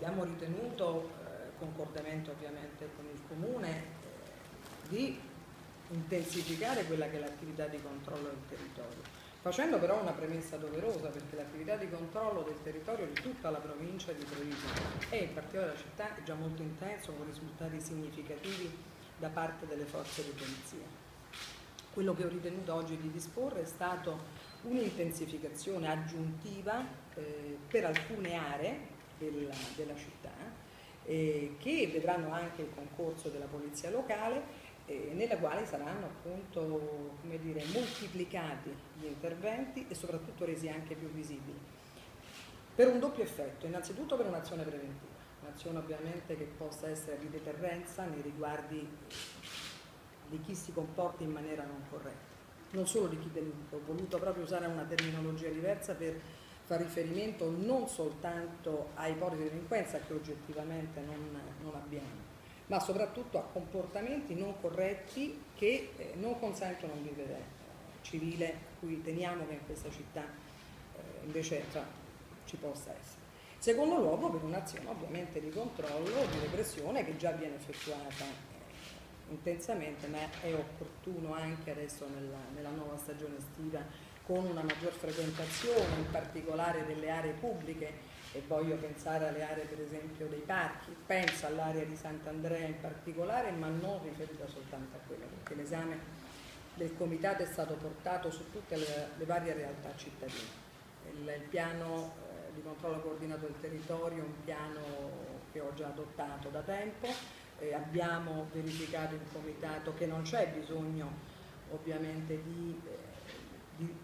abbiamo ritenuto, concordemente ovviamente con il Comune, di intensificare quella che è l'attività di controllo del territorio, facendo però una premessa doverosa, perché l'attività di controllo del territorio di tutta la provincia di Treviso e in particolare della città è già molto intenso, con risultati significativi da parte delle forze di polizia. Quello che ho ritenuto oggi di disporre è stato un'intensificazione aggiuntiva per alcune aree della città che vedranno anche il concorso della polizia locale, nella quale saranno appunto, come dire, moltiplicati gli interventi e soprattutto resi anche più visibili, per un doppio effetto: innanzitutto per un'azione preventiva, un'azione ovviamente che possa essere di deterrenza nei riguardi di chi si comporta in maniera non corretta, non solo di chi delinque. Ho voluto proprio usare una terminologia diversa per far riferimento non soltanto a ipotesi di delinquenza che oggettivamente non abbiamo, ma soprattutto a comportamenti non corretti che non consentono un vivere civile, cui teniamo che in questa città invece ci possa essere. In secondo luogo, per un'azione ovviamente di controllo, di repressione, che già viene effettuata intensamente, ma è opportuno anche adesso nella nuova stagione estiva, con una maggior frequentazione, in particolare delle aree pubbliche, e voglio pensare alle aree per esempio dei parchi, penso all'area di Sant'Andrea in particolare, ma non riferita soltanto a quella, perché l'esame del Comitato è stato portato su tutte le varie realtà cittadine. Il piano di controllo coordinato del territorio è un piano che ho già adottato da tempo. Abbiamo verificato in Comitato che non c'è bisogno ovviamente di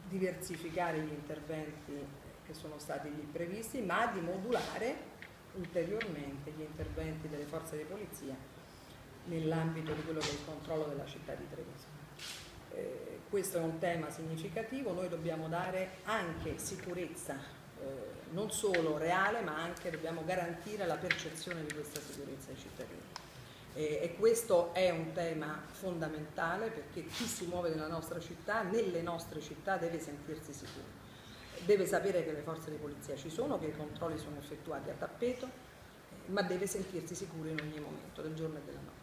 diversificare gli interventi che sono stati lì previsti, ma di modulare ulteriormente gli interventi delle forze di polizia nell'ambito di quello che è il controllo della città di Treviso. Questo è un tema significativo. Noi dobbiamo dare anche sicurezza, non solo reale, ma anche dobbiamo garantire la percezione di questa sicurezza ai cittadini. E questo è un tema fondamentale, perché chi si muove nella nostra città, nelle nostre città, deve sentirsi sicuro, deve sapere che le forze di polizia ci sono, che i controlli sono effettuati a tappeto, ma deve sentirsi sicuro in ogni momento del giorno e della notte.